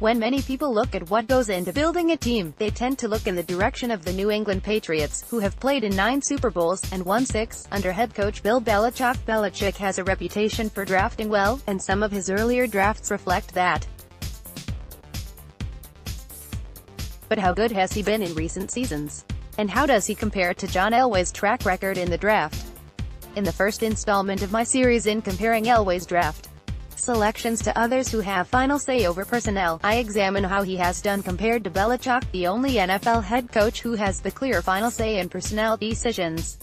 When many people look at what goes into building a team, they tend to look in the direction of the New England Patriots, who have played in 9 Super Bowls, and won 6, under head coach Bill Belichick. Belichick has a reputation for drafting well, and some of his earlier drafts reflect that. But how good has he been in recent seasons? And how does he compare to John Elway's track record in the draft? In the first installment of my series in comparing Elway's draft selections to others who have final say over personnel, I examine how he has done compared to Belichick, the only NFL head coach who has the clear final say in personnel decisions.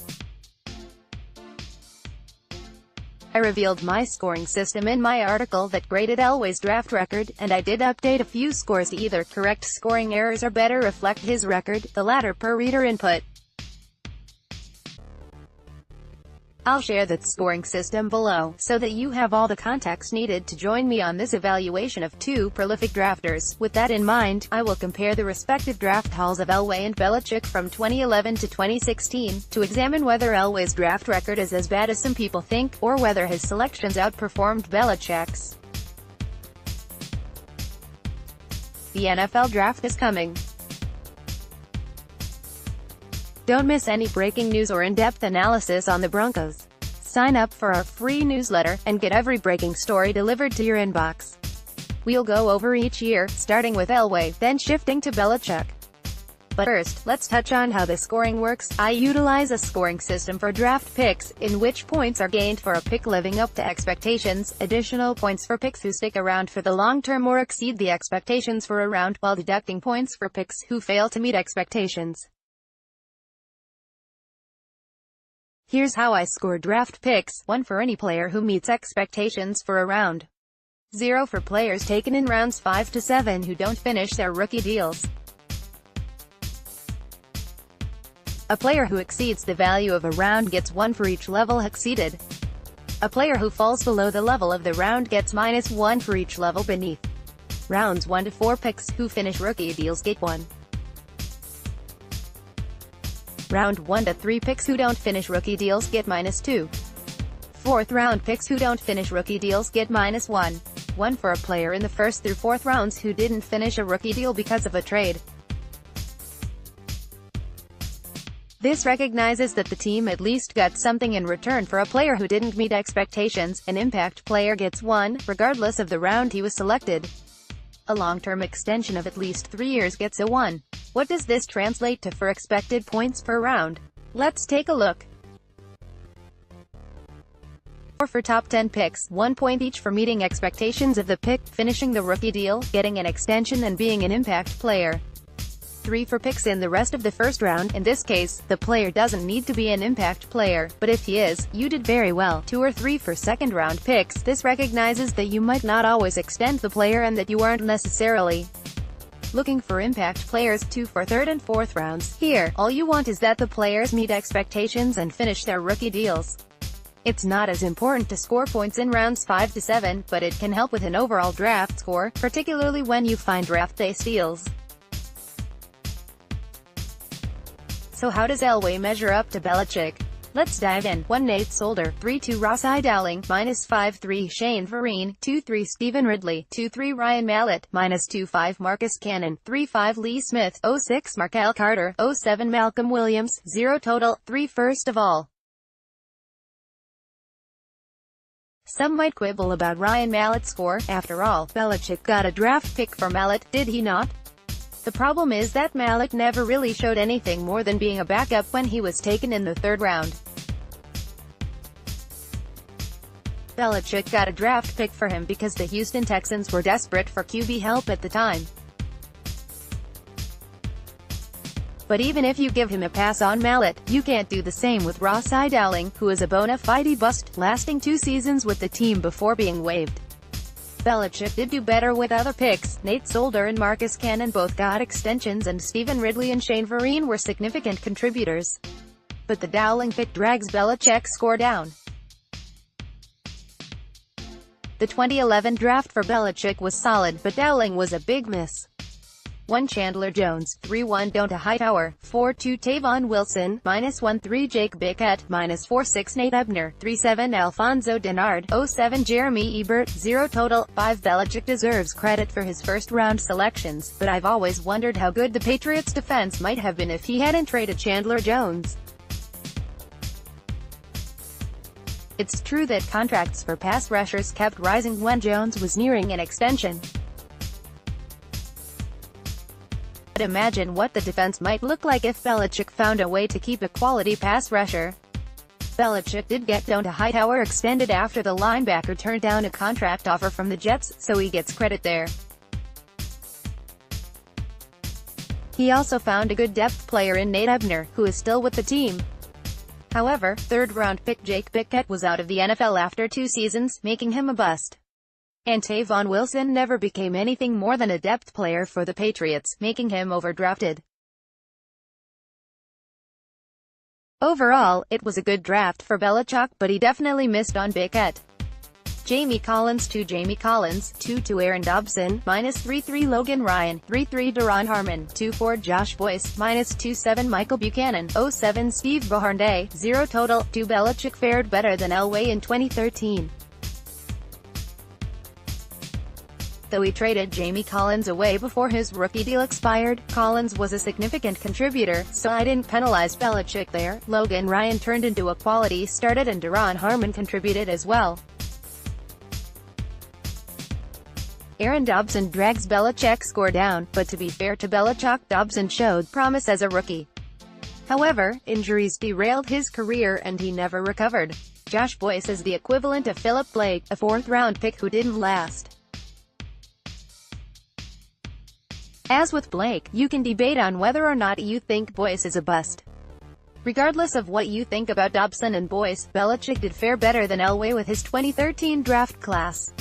I revealed my scoring system in my article that graded Elway's draft record, and I did update a few scores to either correct scoring errors or better reflect his record, the latter per reader input. I'll share that scoring system below, so that you have all the context needed to join me on this evaluation of two prolific drafters. With that in mind, I will compare the respective draft hauls of Elway and Belichick from 2011 to 2016, to examine whether Elway's draft record is as bad as some people think, or whether his selections outperformed Belichick's. The NFL draft is coming. Don't miss any breaking news or in-depth analysis on the Broncos. Sign up for our free newsletter, and get every breaking story delivered to your inbox. We'll go over each year, starting with Elway, then shifting to Belichick. But first, let's touch on how the scoring works. I utilize a scoring system for draft picks, in which points are gained for a pick living up to expectations, additional points for picks who stick around for the long term or exceed the expectations for a round, while deducting points for picks who fail to meet expectations. Here's how I score draft picks: 1 for any player who meets expectations for a round. 0 for players taken in rounds 5 to 7 who don't finish their rookie deals. A player who exceeds the value of a round gets 1 for each level exceeded. A player who falls below the level of the round gets -1 for each level beneath. Rounds 1 to 4 picks who finish rookie deals get 1. Round 1 to 3 picks who don't finish rookie deals get -2. 4th round picks who don't finish rookie deals get -1. 1 for a player in the 1st through 4th rounds who didn't finish a rookie deal because of a trade. This recognizes that the team at least got something in return for a player who didn't meet expectations. An impact player gets 1, regardless of the round he was selected. A long-term extension of at least 3 years gets a 1. What does this translate to for expected points per round? Let's take a look. 4 for top 10 picks, 1 point each for meeting expectations of the pick, finishing the rookie deal, getting an extension and being an impact player. 3 for picks in the rest of the first round. In this case, the player doesn't need to be an impact player, but if he is, you did very well. 2 or 3 for second round picks. This recognizes that you might not always extend the player and that you aren't necessarily looking for impact players. 2 for third and fourth rounds. Here, all you want is that the players meet expectations and finish their rookie deals. It's not as important to score points in rounds 5 to 7, but it can help with an overall draft score, particularly when you find draft day steals. So how does Elway measure up to Belichick? Let's dive in. 1 Nate Solder, 3-2 Rossi Dowling, -5-3 Shane Vereen, 2-3 Stephen Ridley, 2-3 Ryan Mallett, -2-5 Marcus Cannon, 3-5 Lee Smith, 0-6 Markel Carter, 0-7 Malcolm Williams, 0 total, 3 first of all. Some might quibble about Ryan Mallett's score. After all, Belichick got a draft pick for Mallett, did he not? The problem is that Mallett never really showed anything more than being a backup when he was taken in the 3rd round. Belichick got a draft pick for him because the Houston Texans were desperate for QB help at the time. But even if you give him a pass on Mallett, you can't do the same with Rossi Dowling, who is a bona fide bust, lasting 2 seasons with the team before being waived. Belichick did do better with other picks. Nate Solder and Marcus Cannon both got extensions, and Stephen Ridley and Shane Vereen were significant contributors. But the Dowling pick drags Belichick's score down. The 2011 draft for Belichick was solid, but Dowling was a big miss. 1 Chandler Jones, 3-1 Donta Hightower, 4-2 Tavon Wilson, -1-3 Jake Bickett, -4-6 Nate Ebner, 3-7 Alfonso Denard, 0-7 Jeremy Ebert, 0 total, 5 Belichick deserves credit for his first-round selections, but I've always wondered how good the Patriots' defense might have been if he hadn't traded Chandler Jones. It's true that contracts for pass rushers kept rising when Jones was nearing an extension. But imagine what the defense might look like if Belichick found a way to keep a quality pass rusher. Belichick did get Donta Hightower extended after the linebacker turned down a contract offer from the Jets, so he gets credit there. He also found a good depth player in Nate Ebner, who is still with the team. However, third-round pick Jake Bickett was out of the NFL after 2 seasons, making him a bust. And Tavon Wilson never became anything more than a depth player for the Patriots, making him overdrafted. Overall, it was a good draft for Belichick, but he definitely missed on Bickett. Jamie Collins 2 Jamie Collins, 2-2 Aaron Dobson, -3-3 Logan Ryan, 3-3 Daron Harmon, 2-4 Josh Boyce, -2-7 Michael Buchanan, 0-7 Steve Boharnday, 0 total, 2 Belichick fared better than Elway in 2013. Though he traded Jamie Collins away before his rookie deal expired, Collins was a significant contributor, so I didn't penalize Belichick there. Logan Ryan turned into a quality starter and Daron Harmon contributed as well. Aaron Dobson drags Belichick's score down, but to be fair to Belichick, Dobson showed promise as a rookie. However, injuries derailed his career and he never recovered. Josh Boyce is the equivalent of Philip Blake, a 4th-round pick who didn't last. As with Blake, you can debate on whether or not you think Boyce is a bust. Regardless of what you think about Dobson and Boyce, Belichick did fare better than Elway with his 2013 draft class.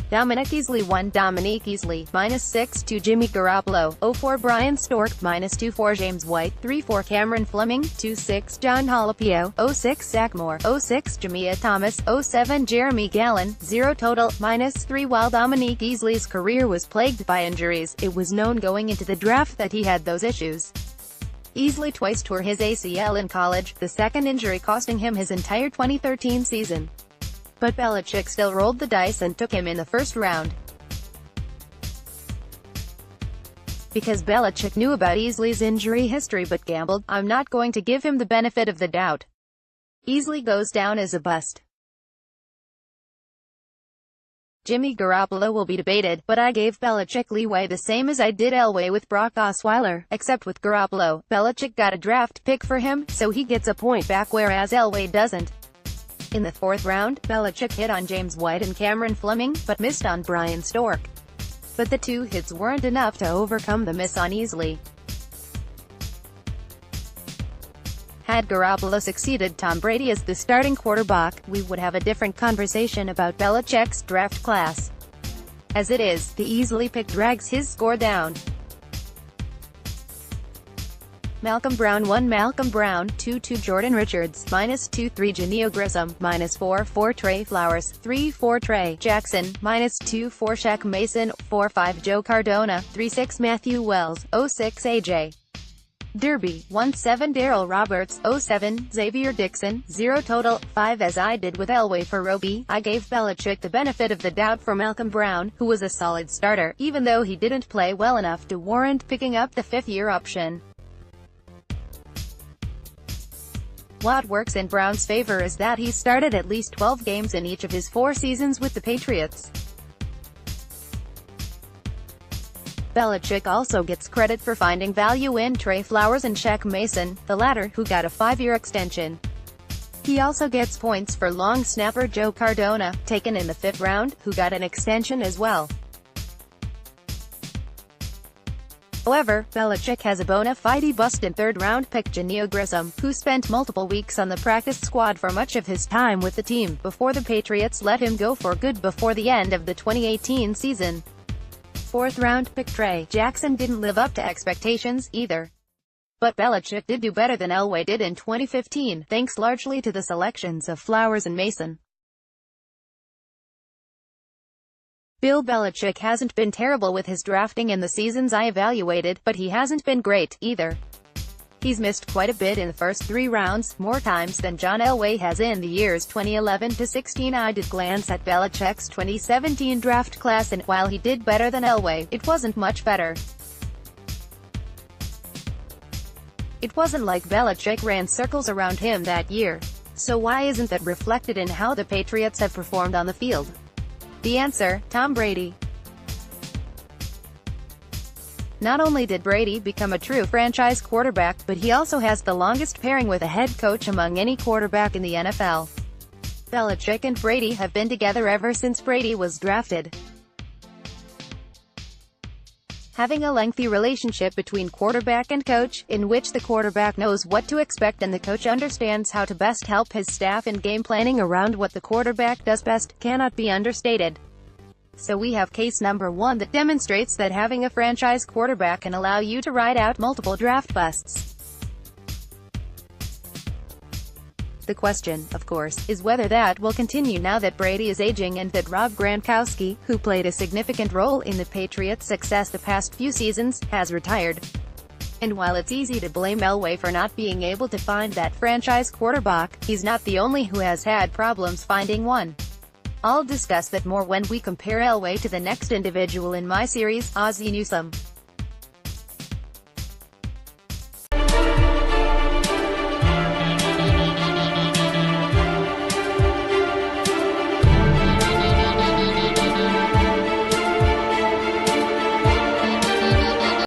Dominic Easley 1 Dominique Easley, -6-2 Jimmy Garoppolo, 0-4 Brian Stork, -2-4 James White, 3-4 Cameron Fleming, 2-6 John Halapio, 0-6 Zach Moore, 0-6 Jamia Thomas, 0-7 Jeremy Gallen, 0 total, -3 While Dominique Easley's career was plagued by injuries, it was known going into the draft that he had those issues. Easley twice tore his ACL in college, the second injury costing him his entire 2013 season. But Belichick still rolled the dice and took him in the first round. Because Belichick knew about Easley's injury history but gambled, I'm not going to give him the benefit of the doubt. Easley goes down as a bust. Jimmy Garoppolo will be debated, but I gave Belichick leeway the same as I did Elway with Brock Osweiler, except with Garoppolo, Belichick got a draft pick for him, so he gets a point back whereas Elway doesn't. In the 4th round, Belichick hit on James White and Cameron Fleming, but missed on Brian Stork. But the 2 hits weren't enough to overcome the miss on Easley. Had Garoppolo succeeded Tom Brady as the starting quarterback, we would have a different conversation about Belichick's draft class. As it is, the Easley pick drags his score down. Malcolm Brown 1 Malcolm Brown, 2-2 Jordan Richards, -2-3 Janio Grissom, -4-4 Trey Flowers, 3-4 Trey Jackson, -2-4 Shaq Mason, 4-5 Joe Cardona, 3-6 Matthew Wells, 0-6 AJ Derby, 1-7 Darryl Roberts, 0-7 Xavier Dixon, 0 total, 5 As I did with Elway for Roby, I gave Belichick the benefit of the doubt for Malcolm Brown, who was a solid starter, even though he didn't play well enough to warrant picking up the 5th-year option. What works in Brown's favor is that he started at least 12 games in each of his 4 seasons with the Patriots. Belichick also gets credit for finding value in Trey Flowers and Shaq Mason, the latter, who got a 5-year extension. He also gets points for long snapper Joe Cardona, taken in the 5th round, who got an extension as well. However, Belichick has a bona fide bust in 3rd-round pick Janio Grissom, who spent multiple weeks on the practice squad for much of his time with the team, before the Patriots let him go for good before the end of the 2018 season. 4th-round pick Trey Jackson didn't live up to expectations, either. But Belichick did do better than Elway did in 2015, thanks largely to the selections of Flowers and Mason. Bill Belichick hasn't been terrible with his drafting in the seasons I evaluated, but he hasn't been great, either. He's missed quite a bit in the first 3 rounds, more times than John Elway has in the years 2011 to 16. I did glance at Belichick's 2017 draft class, and while he did better than Elway, it wasn't much better. It wasn't like Belichick ran circles around him that year. So why isn't that reflected in how the Patriots have performed on the field? The answer: Tom Brady. Not only did Brady become a true franchise quarterback, but he also has the longest pairing with a head coach among any quarterback in the NFL. Belichick and Brady have been together ever since Brady was drafted. Having a lengthy relationship between quarterback and coach, in which the quarterback knows what to expect and the coach understands how to best help his staff in game planning around what the quarterback does best, cannot be understated. So we have case number 1 that demonstrates that having a franchise quarterback can allow you to ride out multiple draft busts. The question, of course, is whether that will continue now that Brady is aging and that Rob Gronkowski, who played a significant role in the Patriots' success the past few seasons, has retired. And while it's easy to blame Elway for not being able to find that franchise quarterback, he's not the only who has had problems finding one. I'll discuss that more when we compare Elway to the next individual in my series, Ozzie Newsome.